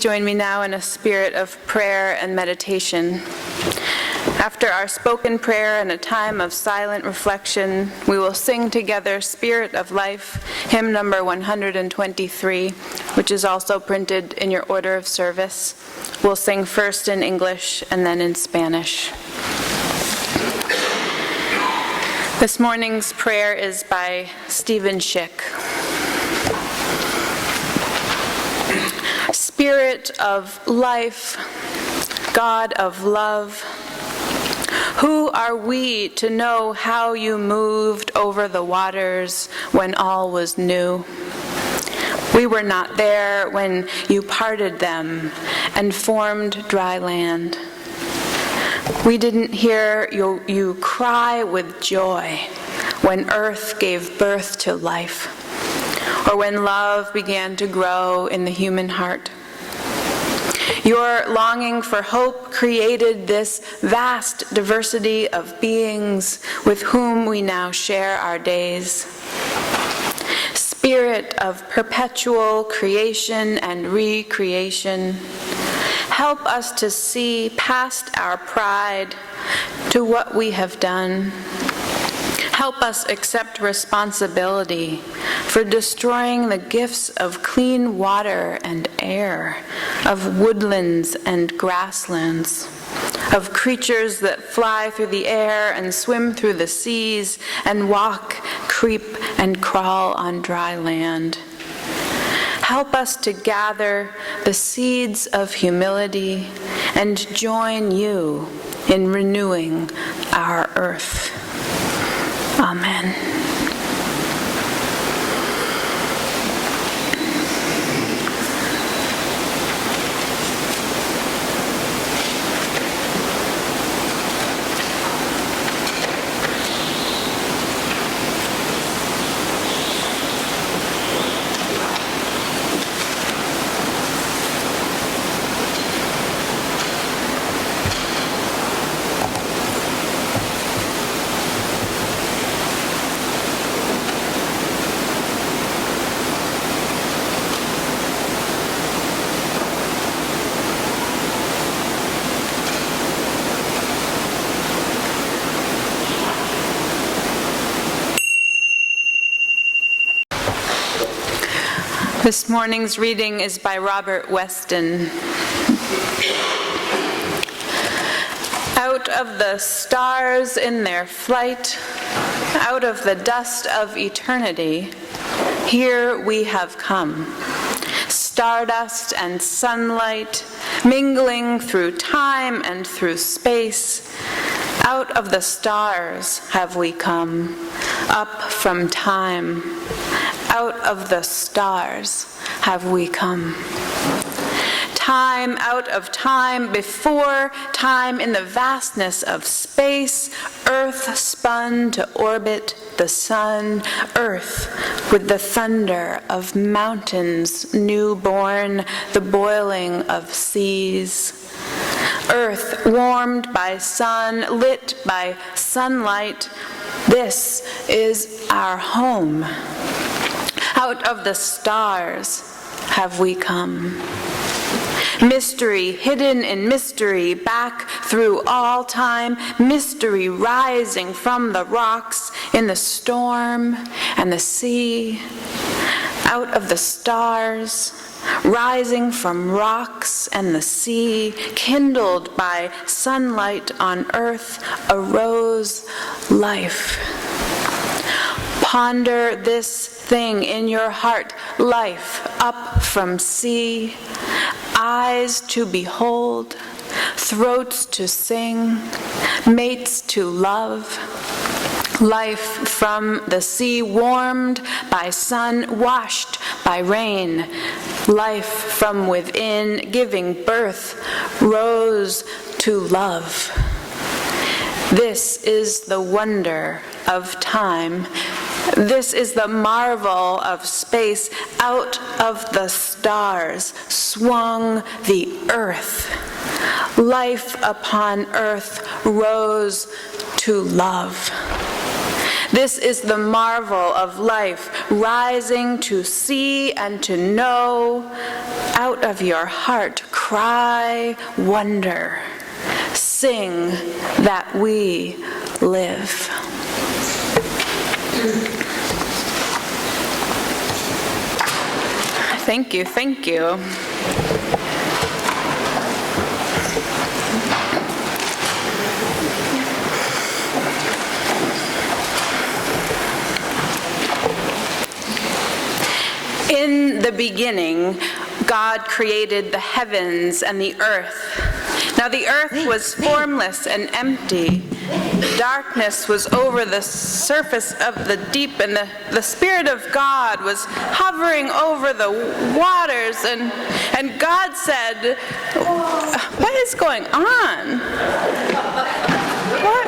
join me now in a spirit of prayer and meditation. After our spoken prayer and a time of silent reflection, we will sing together Spirit of Life, hymn number 123, which is also printed in your order of service. We'll sing first in English and then in Spanish. This morning's prayer is by Stephen Schick. Spirit of life, God of love, who are we to know how you moved over the waters when all was new? We were not there when you parted them and formed dry land. We didn't hear you cry with joy when earth gave birth to life, or when love began to grow in the human heart. Your longing for hope created this vast diversity of beings with whom we now share our days. Spirit of perpetual creation and recreation, help us to see past our pride to what we have done. Help us accept responsibility for destroying the gifts of clean water and air, of woodlands and grasslands, of creatures that fly through the air and swim through the seas and walk, creep, and crawl on dry land. Help us to gather the seeds of humility and join you in renewing our earth. Amen. This morning's reading is by Robert Weston. Out of the stars in their flight, out of the dust of eternity, here we have come. Stardust and sunlight, mingling through time and through space. Out of the stars have we come, up from time. Out of the stars have we come. Time out of time, before time in the vastness of space, earth spun to orbit the sun, earth with the thunder of mountains newborn, the boiling of seas. Earth warmed by sun, lit by sunlight, this is our home. Out of the stars have we come. Mystery hidden in mystery, back through all time, mystery rising from the rocks in the storm and the sea. Out of the stars, rising from rocks and the sea, kindled by sunlight on earth, arose life. Ponder this thing in your heart, life up from sea, eyes to behold, throats to sing, mates to love. Life from the sea, warmed by sun, washed by rain. Life from within, giving birth, rose to love. This is the wonder of time. This is the marvel of space. Out of the stars swung the earth. Life upon earth rose to love. This is the marvel of life, rising to see and to know. Out of your heart cry wonder. Sing that we live. Thank you, thank you. In the beginning, God created the heavens and the earth. Now the earth was formless and empty. Darkness was over the surface of the deep, and the Spirit of God was hovering over the waters. And God said, "What is going on? What?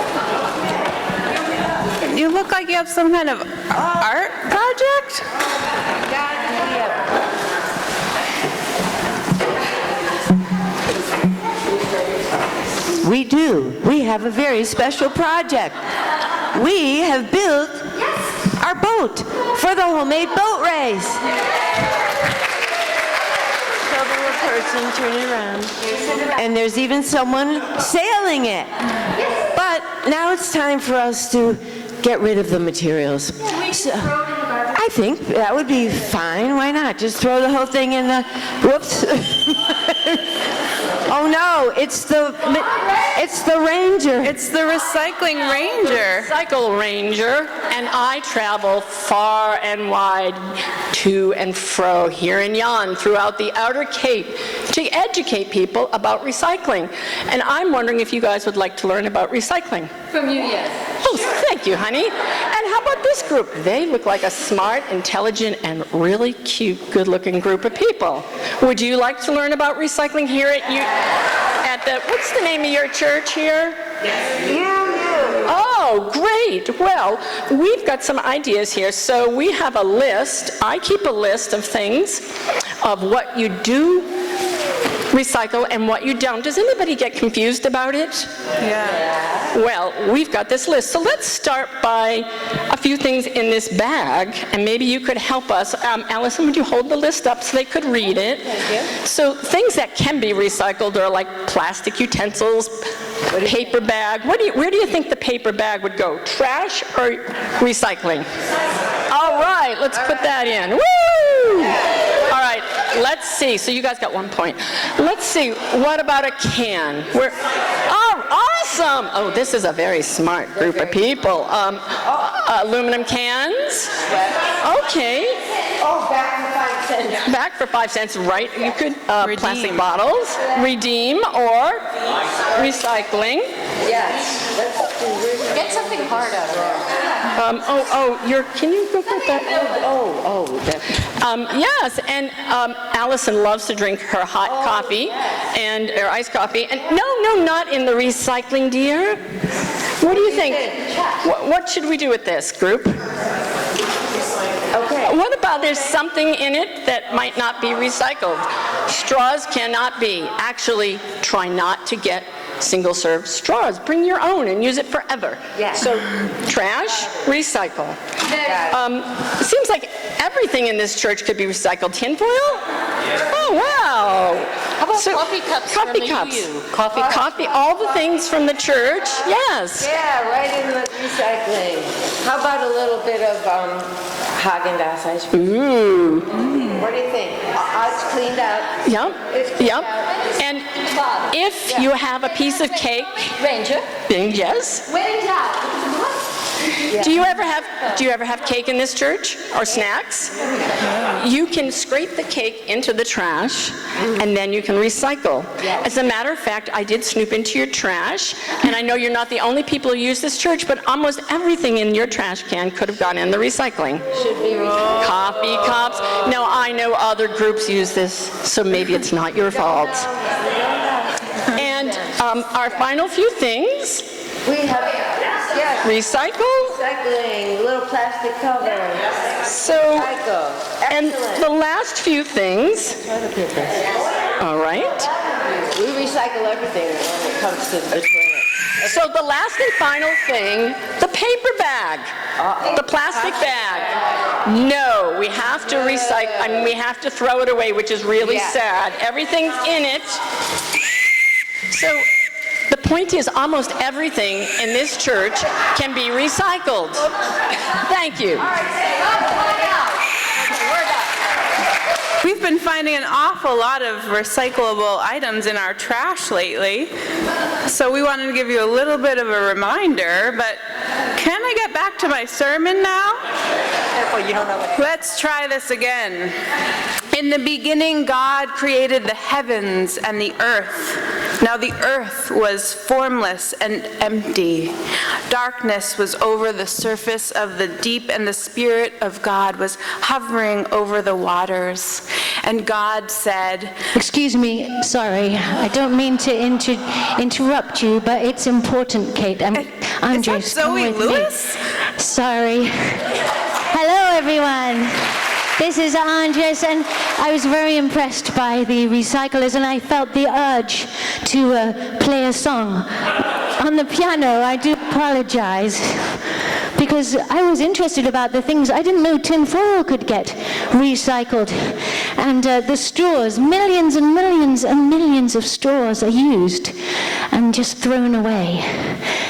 You look like you have some kind of art project?" We do. We have a very special project. We have built our boat for the homemade boat race. Show the little person, turn it around. And there's even someone sailing it. But now it's time for us to get rid of the materials. So, I think that would be fine. Why not? Just throw the whole thing in the... Whoops. Oh no, it's the ranger. It's the recycling ranger. Cycle ranger, and I travel far and wide to and fro here and yon throughout the Outer Cape to educate people about recycling. And I'm wondering if you guys would like to learn about recycling. From you, yes. Oh, thank you, honey. And how about this group? They look like a smart, intelligent, and really cute, good-looking group of people. Would you like to learn about recycling here at the, what's the name of your church here? Oh, great. Well, we've got some ideas here. So we have a list. I keep a list of things, of what you do recycle and what you don't. Does anybody get confused about it? Yeah. Well, we've got this list. So let's start by a few things in this bag, and maybe you could help us. Allison, would you hold the list up so they could read it? Thank you. So things that can be recycled are like plastic utensils, paper bag. Where do you think the paper bag would go? Trash or recycling? All right, let's put that in. Woo! All right, let's see. So you guys got 1 point. Let's see, what about a can? Oh, awesome! Oh, this is a very smart group of people. Aluminum cans? Okay. Oh, back for 5 cents. Back for 5 cents, right? You could, plastic bottles, redeem, or recycling. Yes. Get something hard out of there. Can you go get that? Yes, and Allison loves to drink her hot coffee and her iced coffee. And no, not in the recycling, dear. What do you think? What should we do with this group? Okay. What about there's something in it that might not be recycled? Straws cannot be. Actually, try not to get single-serve straws. Bring your own and use it forever. Yeah. So, trash, recycle. Seems like everything in this church could be recycled. Tinfoil? Oh, wow. How about coffee cups? Coffee cups. Coffee, all the things from the church. Yes. Yeah, right in the recycling. How about a little bit of Haagen-Dazs ice cream? Ooh. What do you think? It's cleaned out. Yep. It's cleaned Yep. out. And if you have a piece of cake, Ranger. then yes. When in doubt. Do you ever have cake in this church or snacks? You can scrape the cake into the trash and then you can recycle. As a matter of fact, I did snoop into your trash, and I know you're not the only people who use this church, but almost everything in your trash can could have gone in the recycling. Should be recycled. Coffee cups. No, I know other groups use this, so maybe it's not your fault. And our final few things. We have Recycle. recycling, little plastic cover. So, Recycle. and Excellent. the last few things. Toilet paper. All right. We recycle everything when it comes to the toilet. So the last and final thing, the paper bag, the plastic bag. No, we have to recycle, I mean, we have to throw it away, which is really sad. Everything's in it. So the point is, almost everything in this church can be recycled. Thank you. We've been finding an awful lot of recyclable items in our trash lately, so we wanted to give you a little bit of a reminder, but can I get back to my sermon now? Careful, you don't know what. Let's try this again. In the beginning, God created the heavens and the earth. Now the earth was formless and empty. Darkness was over the surface of the deep, and the Spirit of God was hovering over the waters. And God said, Excuse me, sorry, I don't mean to interrupt you, but it's important, Kate. Andres, is that come Zoe with me. Lewis? Sorry. Hello, everyone. This is Andres, and I was very impressed by the recyclers, and I felt the urge to play a song. On the piano, I do apologize, because I was interested about the things. I didn't know tin foil could get recycled. And the straws, millions and millions and millions of straws are used and just thrown away.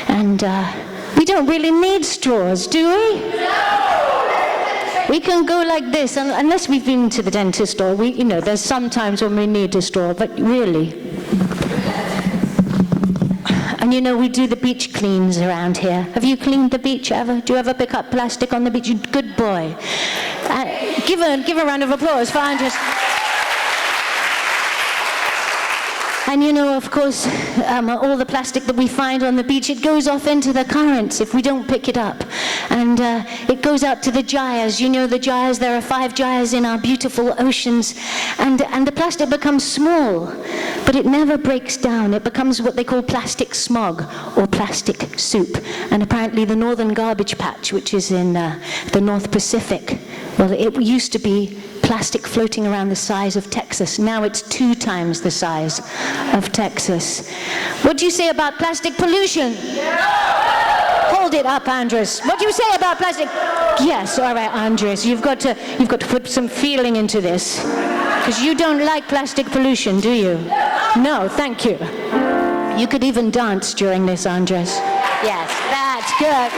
And we don't really need straws, do we? We can go like this, unless we've been to the dentist, or there's some times when we need a straw, but really. And we do the beach cleans around here. Have you cleaned the beach ever? Do you ever pick up plastic on the beach? Good boy. Give a round of applause for Andres. And of course, all the plastic that we find on the beach, it goes off into the currents if we don't pick it up. And it goes out to the gyres. You know the gyres, there are 5 gyres in our beautiful oceans. And the plastic becomes small, but it never breaks down. It becomes what they call plastic smog, or plastic soup. And apparently the Northern Garbage Patch, which is in the North Pacific, well, it used to be plastic floating around the size of Texas. Now it's 2 times the size of Texas. What do you say about plastic pollution? Hold it up, Andres. What do you say about plastic? Yes, all right, Andres. You've got to put some feeling into this, because you don't like plastic pollution, do you? No, thank you. You could even dance during this, Andres. Yes, that's good.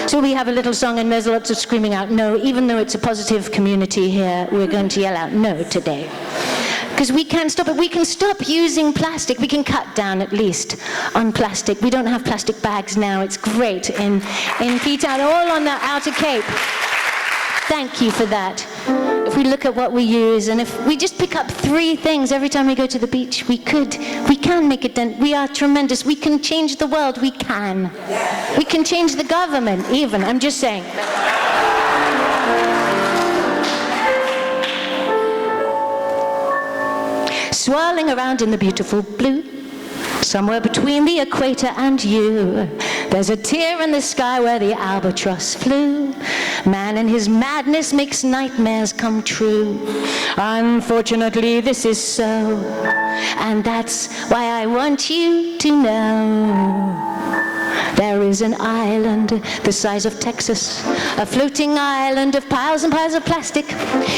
So we have a little song, and there's lots of screaming out no. Even though it's a positive community here, we're going to yell out no today. Because we can't stop it. We can stop using plastic. We can cut down at least on plastic. We don't have plastic bags now. It's great in P-Town, all on the Outer Cape. Thank you for that. If we look at what we use, and if we just pick up 3 things every time we go to the beach, we can make a dent. We are tremendous. We can change the world. We can. We can change the government, even. I'm just saying. Swirling around in the beautiful blue, somewhere between the equator and you, there's a tear in the sky where the albatross flew. Man in his madness makes nightmares come true. Unfortunately, this is so, and that's why I want you to know. There is an island the size of Texas, a floating island of piles and piles of plastic.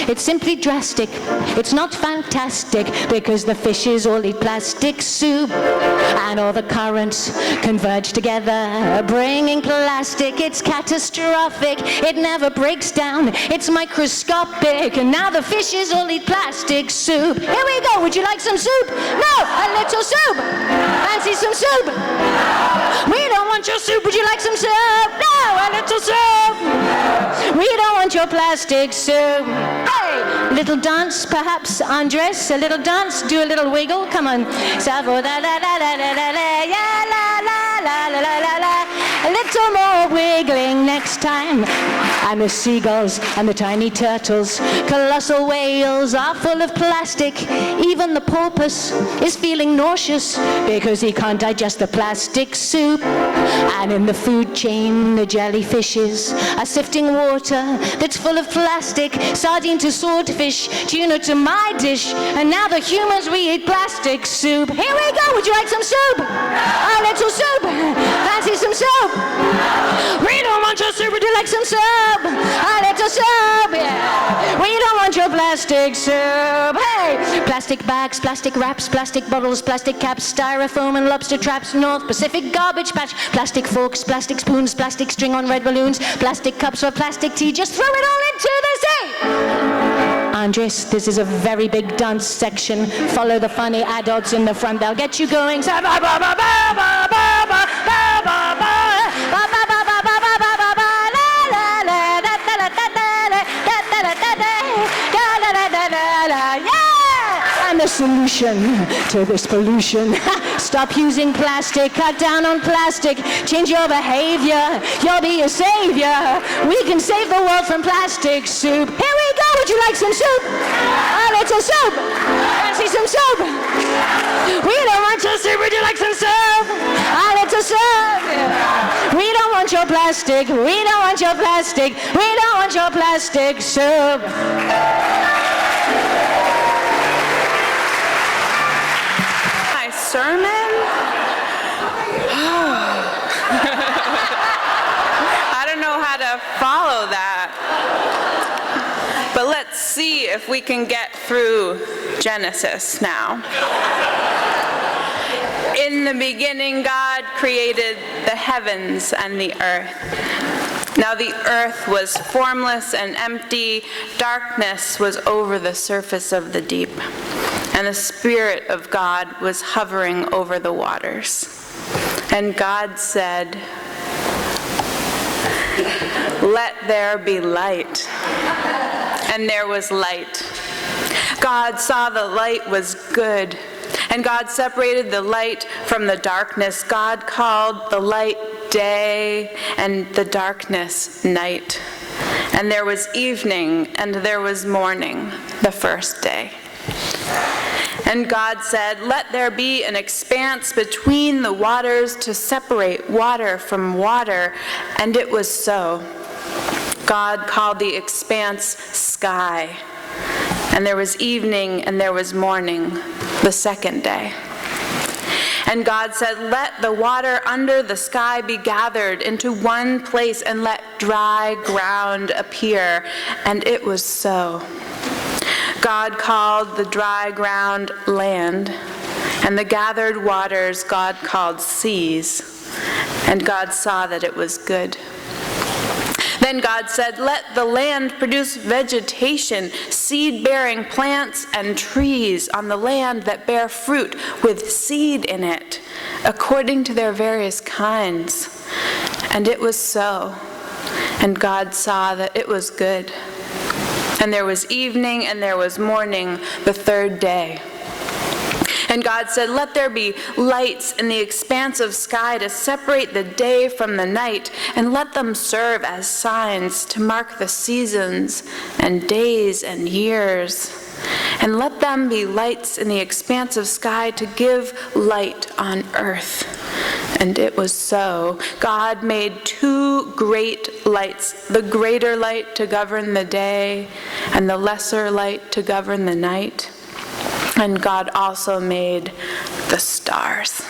It's simply drastic. It's not fantastic, because the fishes all eat plastic soup, and all the currents converge together, bringing plastic. It's catastrophic. It never breaks down. It's microscopic, and now the fishes all eat plastic soup. Here we go. Would you like some soup? No, a little soup. Fancy some soup? We don't want your soup. Would you like some soup? No, a little soup. We don't want your plastic soup. Hey, little dance, perhaps, Andres. A little dance. Do a little wiggle. Come on. Savo da da da da da da da. Yeah, la la la la la la la. A little little more wiggling next time. And the seagulls and the tiny turtles, colossal whales are full of plastic. Even the porpoise is feeling nauseous because he can't digest the plastic soup. And in the food chain, the jellyfishes are sifting water that's full of plastic. Sardine to swordfish, tuna to my dish, and now the humans, we eat plastic soup. Here we go, would you like some soup? A little soup. Fancy some soup? We don't want your soup, would you like some soup? A little soup, yeah. We don't want your plastic soup. Hey! Plastic bags, plastic wraps, plastic bottles, plastic caps, styrofoam and lobster traps, North Pacific garbage patch, plastic forks, plastic spoons, plastic string on red balloons, plastic cups for plastic tea, just throw it all into the sea! Andres, this is a very big dance section. Follow the funny adults in the front, they'll get you going. Say, ba, ba, ba, ba, ba, ba, ba, ba, ba, ba. And the solution to this pollution: stop using plastic, cut down on plastic, change your behavior, you'll be a savior. We can save the world from plastic soup. Here we go, would you like some soup? A little soup. Fancy some soup? We don't want your soup, would you like some soup? A little soup. We don't want your plastic, we don't want your plastic, we don't want your plastic soup. Sermon? I don't know how to follow that. But let's see if we can get through Genesis now. In the beginning, God created the heavens and the earth. Now the earth was formless and empty. Darkness was over the surface of the deep. And the Spirit of God was hovering over the waters. And God said, "Let there be light." And there was light. God saw the light was good. And God separated the light from the darkness. God called the light day and the darkness night. And there was evening and there was morning, the first day. And God said, "Let there be an expanse between the waters to separate water from water." And it was so. God called the expanse sky. And there was evening and there was morning, the second day. And God said, "Let the water under the sky be gathered into one place and let dry ground appear." And it was so. God called the dry ground land, and the gathered waters God called seas. And God saw that it was good. Then God said, "Let the land produce vegetation, seed-bearing plants and trees on the land that bear fruit with seed in it, according to their various kinds." And it was so. And God saw that it was good. And there was evening and there was morning, the third day. And God said, "Let there be lights in the expanse of sky to separate the day from the night, and let them serve as signs to mark the seasons and days and years. And let them be lights in the expanse of sky to give light on earth." And it was so. God made two great lights, the greater light to govern the day, and the lesser light to govern the night. And God also made the stars.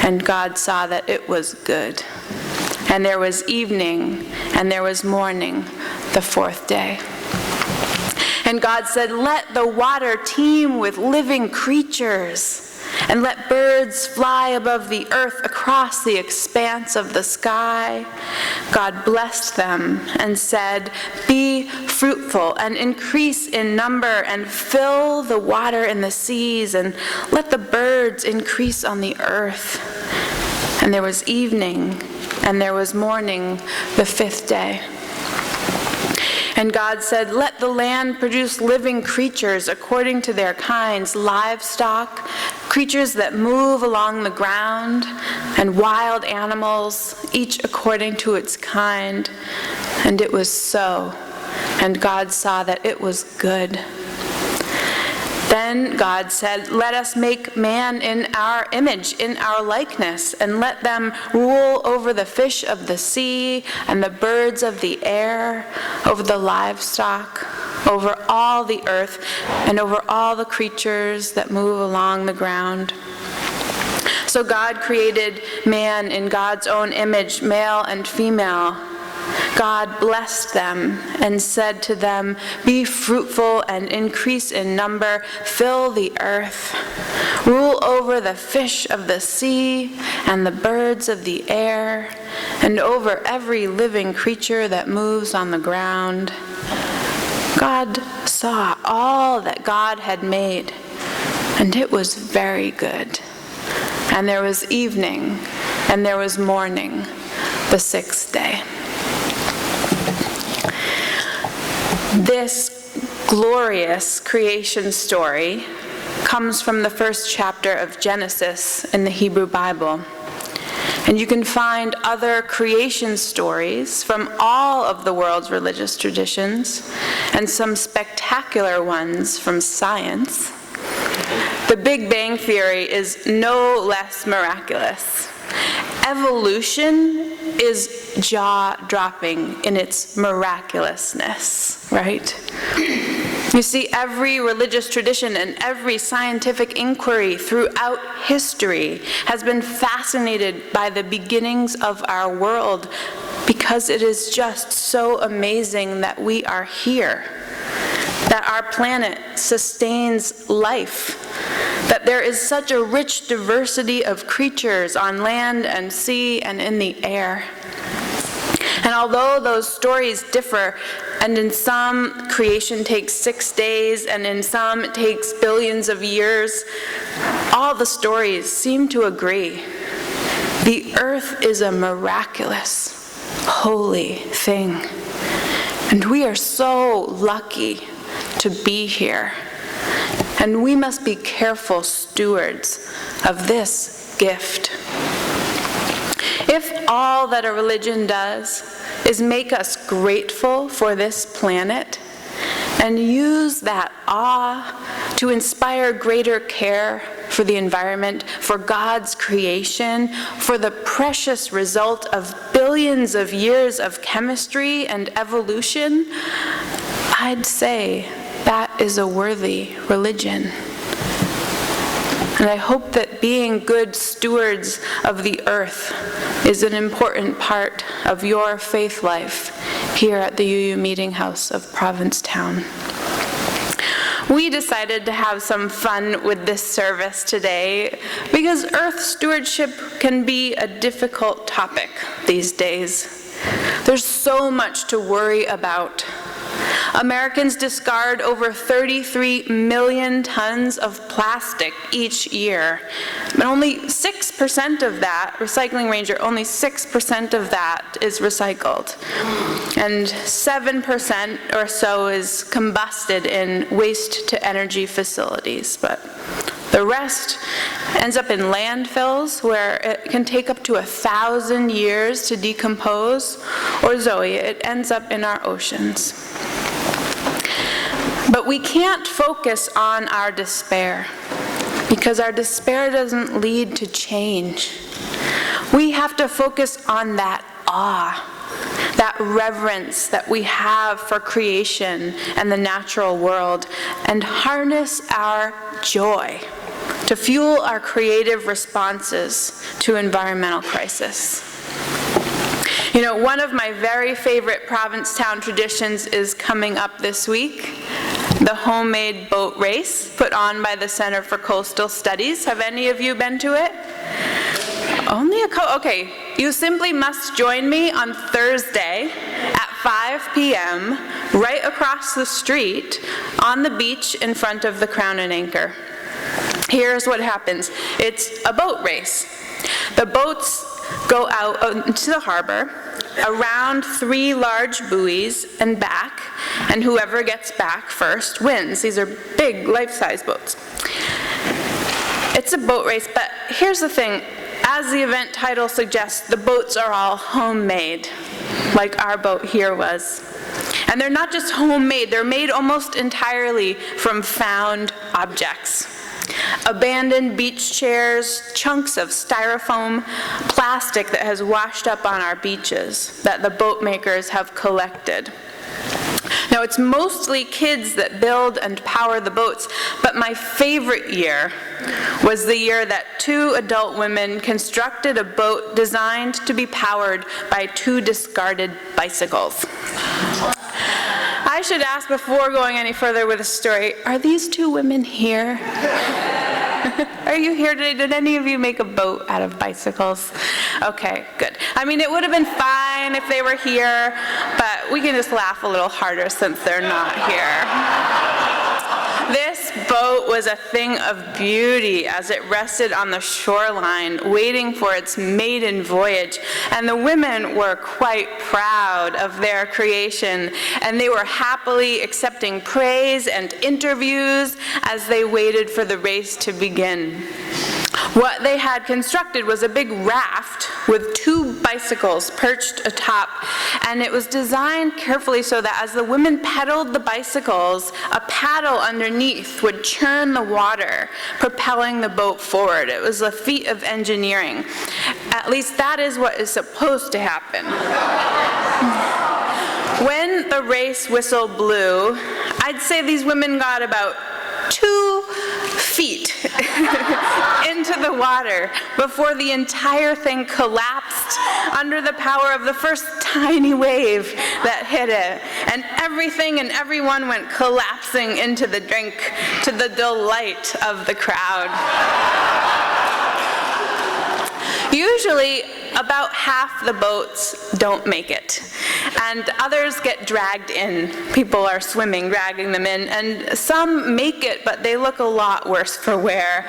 And God saw that it was good. And there was evening, and there was morning, the fourth day. And God said, "Let the water teem with living creatures, and let birds fly above the earth across the expanse of the sky." God blessed them and said, "Be fruitful and increase in number and fill the water in the seas, and let the birds increase on the earth." And there was evening and there was morning, the fifth day. And God said, "Let the land produce living creatures according to their kinds, livestock, creatures that move along the ground, and wild animals, each according to its kind." And it was so. And God saw that it was good. Then God said, "Let us make man in our image, in our likeness, and let them rule over the fish of the sea and the birds of the air, over the livestock, over all the earth, and over all the creatures that move along the ground." So God created man in God's own image, male and female. God blessed them and said to them, "Be fruitful and increase in number, fill the earth, rule over the fish of the sea and the birds of the air, and over every living creature that moves on the ground." God saw all that God had made, and it was very good. And there was evening, and there was morning, the sixth day. This glorious creation story comes from the first chapter of Genesis in the Hebrew Bible. And you can find other creation stories from all of the world's religious traditions, and some spectacular ones from science. The Big Bang Theory is no less miraculous. Evolution is jaw-dropping in its miraculousness, right? You see, every religious tradition and every scientific inquiry throughout history has been fascinated by the beginnings of our world, because it is just so amazing that we are here, that our planet sustains life, that there is such a rich diversity of creatures on land and sea and in the air. And although those stories differ, and in some creation takes 6 days, and in some it takes billions of years, all the stories seem to agree. The earth is a miraculous, holy thing. And we are so lucky to be here. And we must be careful stewards of this gift. If all that a religion does is make us grateful for this planet and use that awe to inspire greater care for the environment, for God's creation, for the precious result of billions of years of chemistry and evolution, I'd say that is a worthy religion. And I hope that being good stewards of the earth is an important part of your faith life here at the UU Meeting House of Provincetown. We decided to have some fun with this service today because earth stewardship can be a difficult topic these days. There's so much to worry about. Americans discard over 33 million tons of plastic each year. And only 6% of that, Recycling Ranger, only 6% of that is recycled. And 7% or so is combusted in waste-to-energy facilities. But the rest ends up in landfills where it can take up to 1,000 years to decompose. Or Zoe, it ends up in our oceans. But we can't focus on our despair, because our despair doesn't lead to change. We have to focus on that awe, that reverence that we have for creation and the natural world, and harness our joy to fuel our creative responses to environmental crisis. You know, one of my very favorite Provincetown traditions is coming up this week. The homemade boat race put on by the Center for Coastal Studies. Have any of you been to it? Only a couple. Okay, you simply must join me on Thursday at 5 p.m. right across the street on the beach in front of the Crown and Anchor. Here's what happens. It's a boat race. The boats go out into the harbor, around 3 large buoys and back, and whoever gets back first wins. These are big, life-size boats. It's a boat race, but here's the thing. As the event title suggests, the boats are all homemade, like our boat here was. And they're not just homemade, they're made almost entirely from found objects. Abandoned beach chairs, chunks of styrofoam, plastic that has washed up on our beaches that the boat makers have collected. Now, it's mostly kids that build and power the boats, but my favorite year was the year that 2 adult women constructed a boat designed to be powered by 2 discarded bicycles. I should ask before going any further with the story, are these 2 women here? Are you here today? Did any of you make a boat out of bicycles? Okay, good. I mean, it would have been fine if they were here, but we can just laugh a little harder since they're not here. This boat was a thing of beauty as it rested on the shoreline, waiting for its maiden voyage, and the women were quite proud of their creation, and they were happily accepting praise and interviews as they waited for the race to begin. What they had constructed was a big raft with 2 bicycles perched atop, and it was designed carefully so that as the women pedaled the bicycles, a paddle underneath would churn the water, propelling the boat forward. It was a feat of engineering. At least that is what is supposed to happen. When the race whistle blew, I'd say these women got about 2 feet into the water before the entire thing collapsed under the power of the first tiny wave that hit it. And everything and everyone went collapsing into the drink to the delight of the crowd. Usually, about half the boats don't make it, and others get dragged in. People are swimming, dragging them in, and some make it, but they look a lot worse for wear.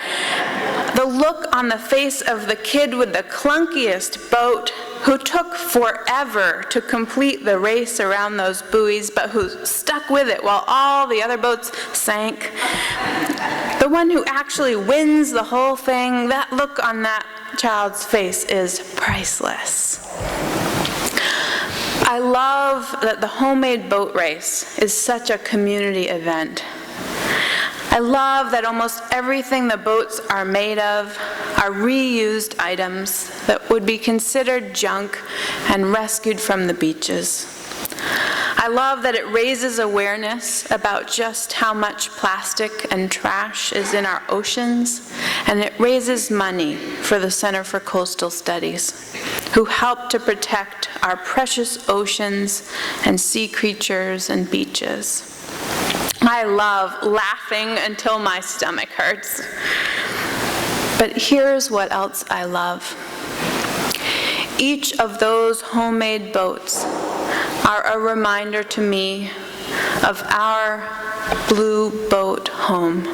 The look on the face of the kid with the clunkiest boat, who took forever to complete the race around those buoys, but who stuck with it while all the other boats sank. The one who actually wins the whole thing, that look on that child's face is priceless. I love that the homemade boat race is such a community event. I love that almost everything the boats are made of are reused items that would be considered junk and rescued from the beaches. I love that it raises awareness about just how much plastic and trash is in our oceans, and it raises money for the Center for Coastal Studies, who help to protect our precious oceans and sea creatures and beaches. I love laughing until my stomach hurts. But here's what else I love. Each of those homemade boats are a reminder to me of our blue boat home,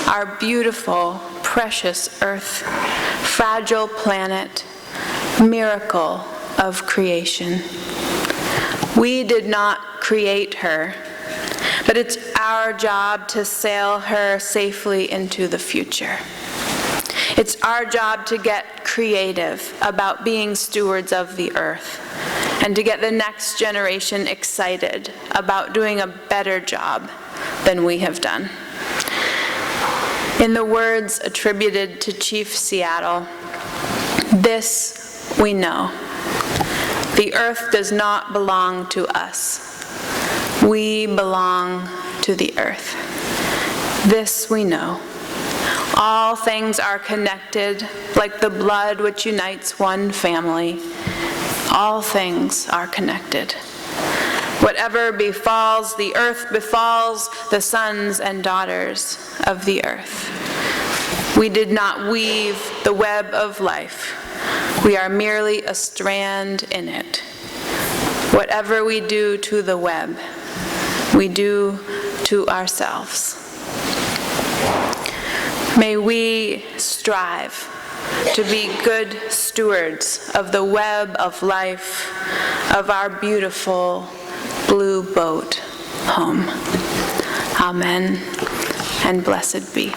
our beautiful, precious earth, fragile planet, miracle of creation. We did not create her, but it's our job to sail her safely into the future. It's our job to get creative about being stewards of the earth and to get the next generation excited about doing a better job than we have done. In the words attributed to Chief Seattle, this we know. The earth does not belong to us. We belong to the earth. This we know. All things are connected, like the blood which unites one family. All things are connected. Whatever befalls the earth befalls the sons and daughters of the earth. We did not weave the web of life. We are merely a strand in it. Whatever we do to the web, we do to ourselves. May we strive to be good stewards of the web of life of our beautiful blue boat home. Amen, and blessed be.